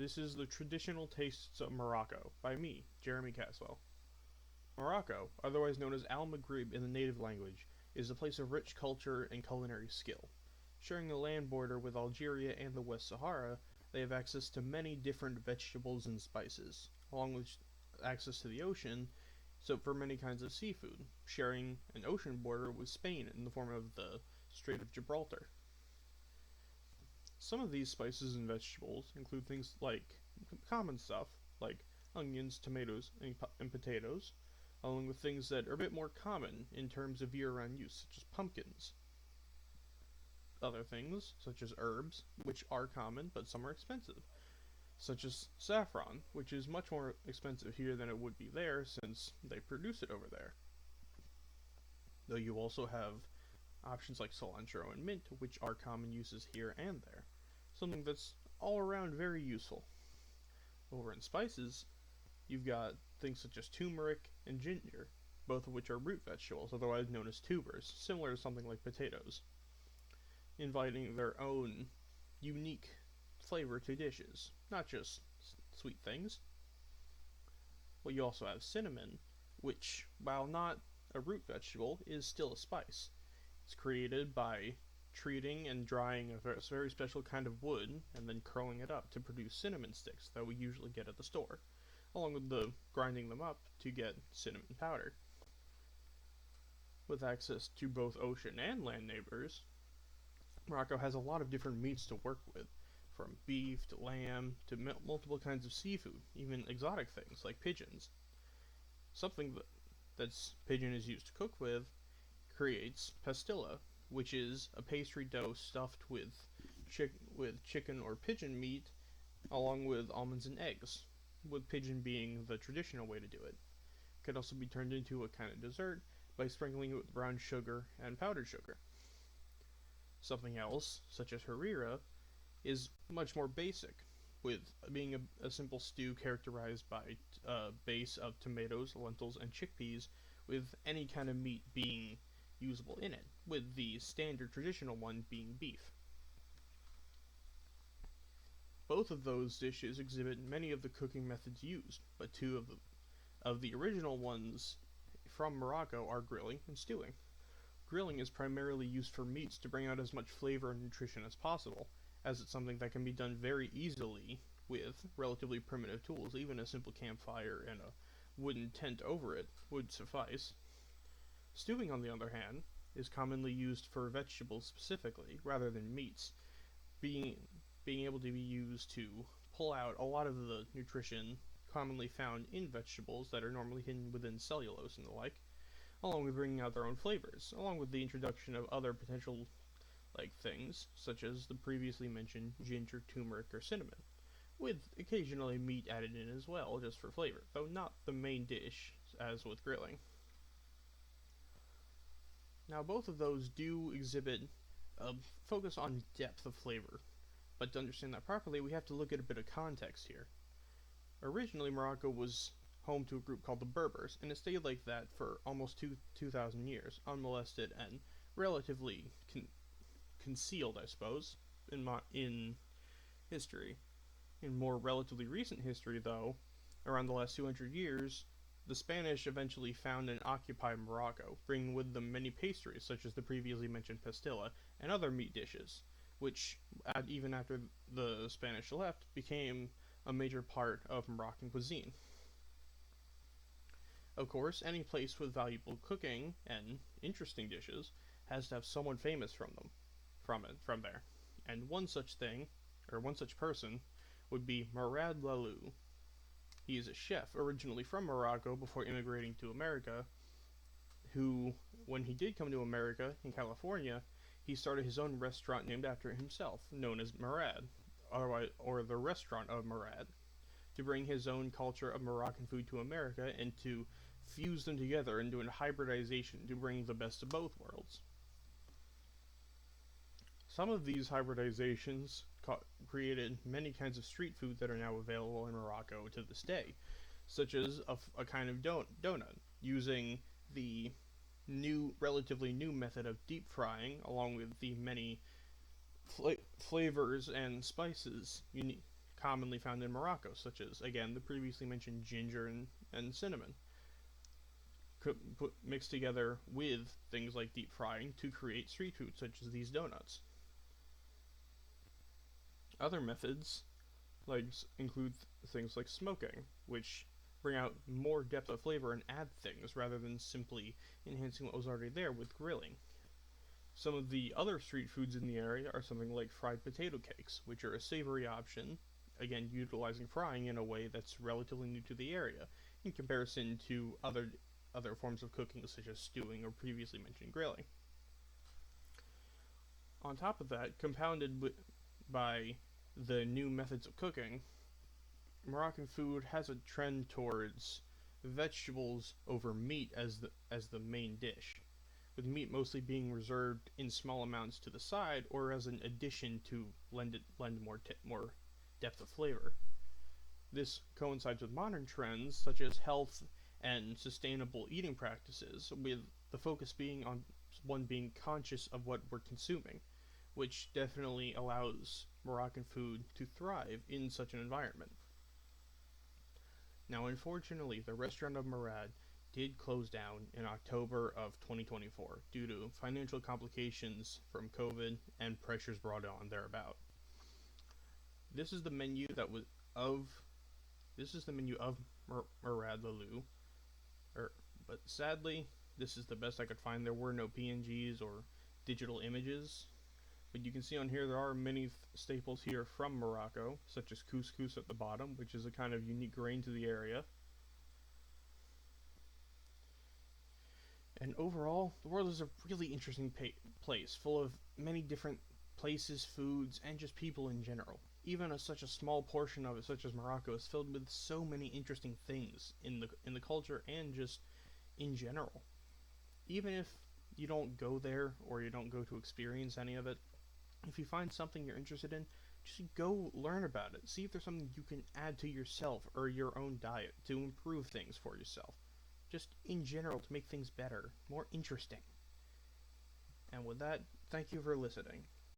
This is The Traditional Tastes of Morocco by me, Jeremy Caswell. Morocco, otherwise known as Al Maghrib in the native language, is a place of rich culture and culinary skill. Sharing a land border with Algeria and the West Sahara, they have access to many different vegetables and spices, along with access to the ocean, so for many kinds of seafood, sharing an ocean border with Spain in the form of the Strait of Gibraltar. Some of these spices and vegetables include things like common stuff, like onions, tomatoes, and potatoes, along with things that are a bit more common in terms of year-round use, such as pumpkins. Other things, such as herbs, which are common but some are expensive, such as saffron, which is much more expensive here than it would be there since they produce it over there. Though you also have options like cilantro and mint, which are common uses here and there. Something that's all around very useful. Over in spices, you've got things such as turmeric and ginger, both of which are root vegetables, otherwise known as tubers, similar to something like potatoes, inviting their own unique flavor to dishes, not just sweet things. Well, you also have cinnamon, which, while not a root vegetable, is still a spice. It's created by treating and drying a very special kind of wood and then curling it up to produce cinnamon sticks that we usually get at the store, along with the grinding them up to get cinnamon powder. With access to both ocean and land neighbors, Morocco has a lot of different meats to work with, from beef to lamb to multiple kinds of seafood, even exotic things like pigeons. Something that's pigeon is used to cook with creates pastilla, which is a pastry dough stuffed with chicken or pigeon meat, along with almonds and eggs, with pigeon being the traditional way to do it. It could also be turned into a kind of dessert by sprinkling it with brown sugar and powdered sugar. Something else, such as harira, is much more basic, with being a simple stew characterized by a base of tomatoes, lentils, and chickpeas, with any kind of meat being usable in it, with the standard traditional one being beef. Both of those dishes exhibit many of the cooking methods used, but two of the original ones from Morocco are grilling and stewing. Grilling is primarily used for meats to bring out as much flavor and nutrition as possible, as it's something that can be done very easily with relatively primitive tools. Even a simple campfire and a wooden tent over it would suffice. Stewing, on the other hand, is commonly used for vegetables specifically, rather than meats, being able to be used to pull out a lot of the nutrition commonly found in vegetables that are normally hidden within cellulose and the like, along with bringing out their own flavors, along with the introduction of other potential things, such as the previously mentioned ginger, turmeric, or cinnamon, with occasionally meat added in as well, just for flavor, though not the main dish, as with grilling. Now, both of those do exhibit a focus on depth of flavor, but to understand that properly, we have to look at a bit of context here. Originally, Morocco was home to a group called the Berbers, and it stayed like that for almost 2,000 years, unmolested and relatively concealed, I suppose, in history. In more relatively recent history, though, around the last 200 years, the Spanish eventually found and occupied Morocco, bringing with them many pastries, such as the previously mentioned pastilla, and other meat dishes, which, even after the Spanish left, became a major part of Moroccan cuisine. Of course, any place with valuable cooking and interesting dishes has to have someone famous from there. And one such person, would be Murad Lalou. He is a chef, originally from Morocco before immigrating to America, who, when he did come to America, in California, he started his own restaurant named after himself, known as Murad, or the Restaurant of Murad, to bring his own culture of Moroccan food to America and to fuse them together into a hybridization to bring the best of both worlds. Some of these hybridizations created many kinds of street food that are now available in Morocco to this day, such as a kind of donut, using the relatively new method of deep frying, along with the many flavors and spices commonly found in Morocco, such as, again, the previously mentioned ginger and cinnamon, mixed together with things like deep frying to create street food, such as these donuts. Other methods include things like smoking, which bring out more depth of flavor and add things rather than simply enhancing what was already there with grilling. Some of the other street foods in the area are something like fried potato cakes, which are a savory option, again utilizing frying in a way that's relatively new to the area in comparison to other forms of cooking such as stewing or previously mentioned grilling. On top of that, compounded by the new methods of cooking, Moroccan food has a trend towards vegetables over meat as the main dish, with meat mostly being reserved in small amounts to the side or as an addition to lend more depth of flavor. This coincides with modern trends such as health and sustainable eating practices, with the focus being on one being conscious of what we're consuming, which definitely allows Moroccan food to thrive in such an environment. Now, unfortunately, the restaurant of Murad did close down in October of 2024 due to financial complications from COVID and pressures brought on thereabout. This is the menu of Murad Lalou, but sadly, this is the best I could find. There were no PNGs or digital images, but you can see on here there are many staples here from Morocco, such as couscous at the bottom, which is a kind of unique grain to the area. And overall, the world is a really interesting place, full of many different places, foods, and just people in general. Even such a small portion of it, such as Morocco, is filled with so many interesting things in the culture and just in general. Even if you don't go there or you don't go to experience any of it, if you find something you're interested in, just go learn about it. See if there's something you can add to yourself or your own diet to improve things for yourself. Just in general to make things better, more interesting. And with that, thank you for listening.